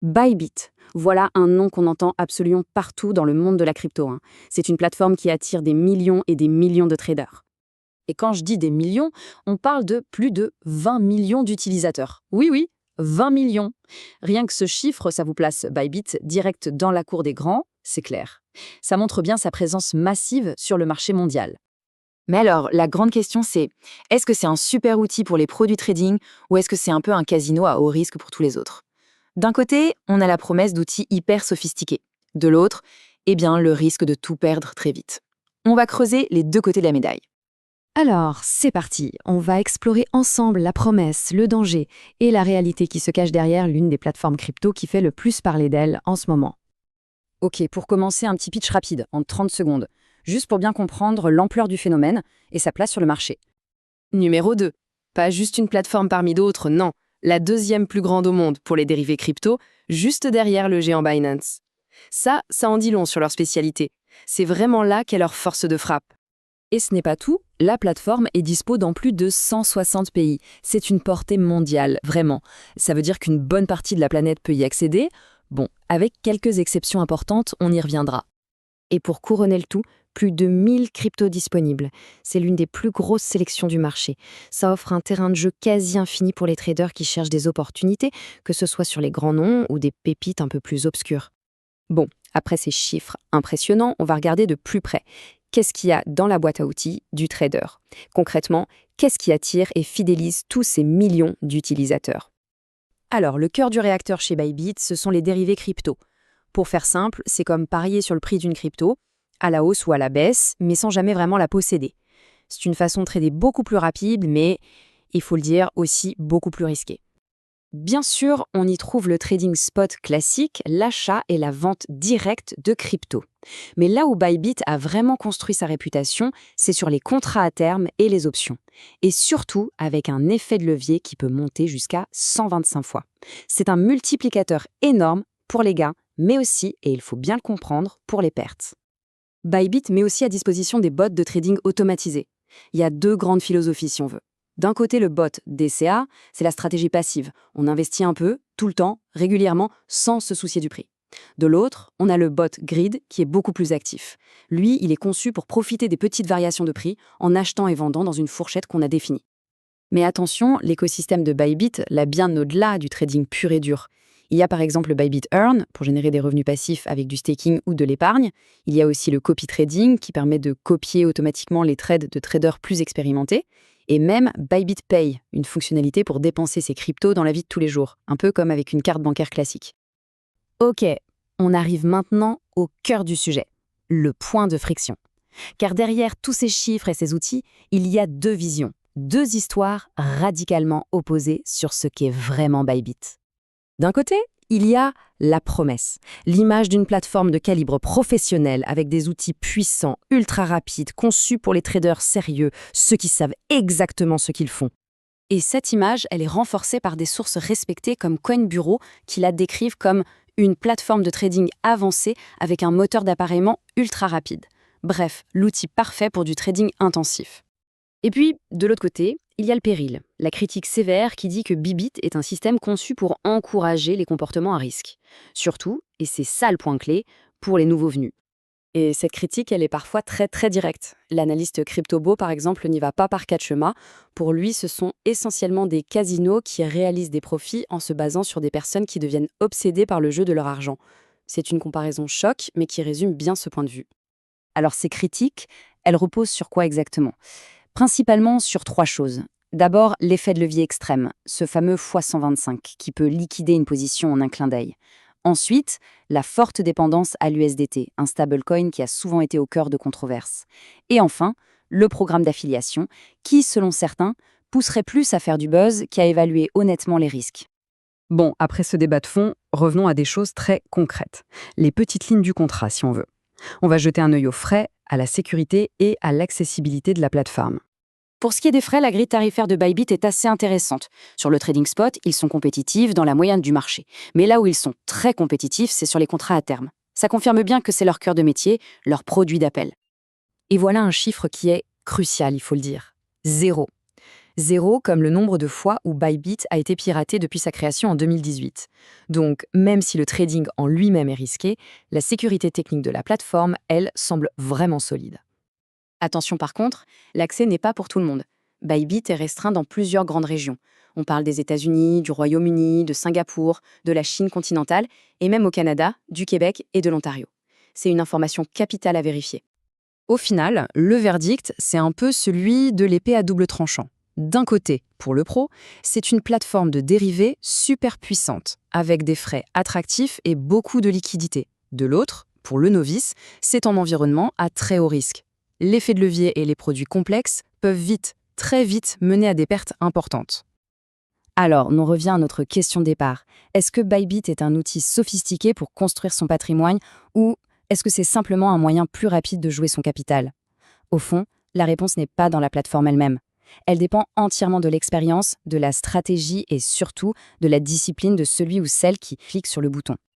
Bybit, voilà un nom qu'on entend absolument partout dans le monde de la crypto, hein. C'est une plateforme qui attire des millions et des millions de traders. Et quand je dis des millions, on parle de plus de 20 millions d'utilisateurs. Oui, oui, 20 millions. Rien que ce chiffre, ça vous place Bybit direct dans la cour des grands, c'est clair. Ça montre bien sa présence massive sur le marché mondial. Mais alors, la grande question c'est, est-ce que c'est un super outil pour les produits trading ou est-ce que c'est un peu un casino à haut risque pour tous les autres? D'un côté, on a la promesse d'outils hyper sophistiqués. De l'autre, eh bien, le risque de tout perdre très vite. On va creuser les deux côtés de la médaille. Alors, c'est parti, on va explorer ensemble la promesse, le danger et la réalité qui se cache derrière l'une des plateformes crypto qui fait le plus parler d'elle en ce moment. Ok, pour commencer, un petit pitch rapide, en 30 secondes, juste pour bien comprendre l'ampleur du phénomène et sa place sur le marché. Numéro 2. Pas juste une plateforme parmi d'autres, non. La deuxième plus grande au monde pour les dérivés crypto, juste derrière le géant Binance. Ça en dit long sur leur spécialité. C'est vraiment là qu'est leur force de frappe. Et ce n'est pas tout, la plateforme est dispo dans plus de 160 pays. C'est une portée mondiale, vraiment. Ça veut dire qu'une bonne partie de la planète peut y accéder. Bon, avec quelques exceptions importantes, on y reviendra. Et pour couronner le tout, plus de 1000 cryptos disponibles. C'est l'une des plus grosses sélections du marché. Ça offre un terrain de jeu quasi infini pour les traders qui cherchent des opportunités, que ce soit sur les grands noms ou des pépites un peu plus obscures. Bon, après ces chiffres impressionnants, on va regarder de plus près. Qu'est-ce qu'il y a dans la boîte à outils du trader? Concrètement, qu'est-ce qui attire et fidélise tous ces millions d'utilisateurs? Alors, le cœur du réacteur chez Bybit, ce sont les dérivés crypto. Pour faire simple, c'est comme parier sur le prix d'une crypto, à la hausse ou à la baisse, mais sans jamais vraiment la posséder. C'est une façon de trader beaucoup plus rapide, mais, il faut le dire, aussi beaucoup plus risquée. Bien sûr, on y trouve le trading spot classique, l'achat et la vente directe de crypto. Mais là où Bybit a vraiment construit sa réputation, c'est sur les contrats à terme et les options. Et surtout avec un effet de levier qui peut monter jusqu'à 125 fois. C'est un multiplicateur énorme pour les gains, mais aussi, et il faut bien le comprendre, pour les pertes. Bybit met aussi à disposition des bots de trading automatisés. Il y a deux grandes philosophies si on veut. D'un côté, le bot DCA, c'est la stratégie passive. On investit un peu, tout le temps, régulièrement, sans se soucier du prix. De l'autre, on a le bot Grid qui est beaucoup plus actif. Lui, il est conçu pour profiter des petites variations de prix en achetant et vendant dans une fourchette qu'on a définie. Mais attention, l'écosystème de Bybit l'a bien au-delà du trading pur et dur. Il y a par exemple le Bybit Earn pour générer des revenus passifs avec du staking ou de l'épargne. Il y a aussi le copy trading qui permet de copier automatiquement les trades de traders plus expérimentés. Et même Bybit Pay, une fonctionnalité pour dépenser ses cryptos dans la vie de tous les jours, un peu comme avec une carte bancaire classique. Ok, on arrive maintenant au cœur du sujet, le point de friction. Car derrière tous ces chiffres et ces outils, il y a deux visions, deux histoires radicalement opposées sur ce qu'est vraiment Bybit. D'un côté, il y a la promesse, l'image d'une plateforme de calibre professionnel avec des outils puissants, ultra rapides, conçus pour les traders sérieux, ceux qui savent exactement ce qu'ils font. Et cette image, elle est renforcée par des sources respectées comme CoinBureau qui la décrivent comme une plateforme de trading avancée avec un moteur d'appareillement ultra rapide. Bref, l'outil parfait pour du trading intensif. Et puis, de l'autre côté, il y a le péril, la critique sévère qui dit que Bybit est un système conçu pour encourager les comportements à risque. Surtout, et c'est ça le point clé, pour les nouveaux venus. Et cette critique, elle est parfois très très directe. L'analyste CryptoBo, par exemple, n'y va pas par quatre chemins. Pour lui, ce sont essentiellement des casinos qui réalisent des profits en se basant sur des personnes qui deviennent obsédées par le jeu de leur argent. C'est une comparaison choc, mais qui résume bien ce point de vue. Alors ces critiques, elles reposent sur quoi exactement ? Principalement sur trois choses. D'abord, l'effet de levier extrême, ce fameux x125 qui peut liquider une position en un clin d'œil. Ensuite, la forte dépendance à l'USDT, un stablecoin qui a souvent été au cœur de controverses. Et enfin, le programme d'affiliation qui, selon certains, pousserait plus à faire du buzz qu'à évaluer honnêtement les risques. Bon, après ce débat de fond, revenons à des choses très concrètes. Les petites lignes du contrat, si on veut. On va jeter un œil aux frais, à la sécurité et à l'accessibilité de la plateforme. Pour ce qui est des frais, la grille tarifaire de Bybit est assez intéressante. Sur le trading spot, ils sont compétitifs dans la moyenne du marché. Mais là où ils sont très compétitifs, c'est sur les contrats à terme. Ça confirme bien que c'est leur cœur de métier, leur produit d'appel. Et voilà un chiffre qui est crucial, il faut le dire. 0. 0 comme le nombre de fois où Bybit a été piraté depuis sa création en 2018. Donc, même si le trading en lui-même est risqué, la sécurité technique de la plateforme, elle, semble vraiment solide. Attention par contre, l'accès n'est pas pour tout le monde. Bybit est restreint dans plusieurs grandes régions. On parle des États-Unis, du Royaume-Uni, de Singapour, de la Chine continentale, et même au Canada, du Québec et de l'Ontario. C'est une information capitale à vérifier. Au final, le verdict, c'est un peu celui de l'épée à double tranchant. D'un côté, pour le pro, c'est une plateforme de dérivés super puissante, avec des frais attractifs et beaucoup de liquidités. De l'autre, pour le novice, c'est un environnement à très haut risque. L'effet de levier et les produits complexes peuvent vite, très vite, mener à des pertes importantes. Alors, on revient à notre question de départ. Est-ce que Bybit est un outil sophistiqué pour construire son patrimoine ou est-ce que c'est simplement un moyen plus rapide de jouer son capital? Au fond, la réponse n'est pas dans la plateforme elle-même. Elle dépend entièrement de l'expérience, de la stratégie et surtout de la discipline de celui ou celle qui clique sur le bouton.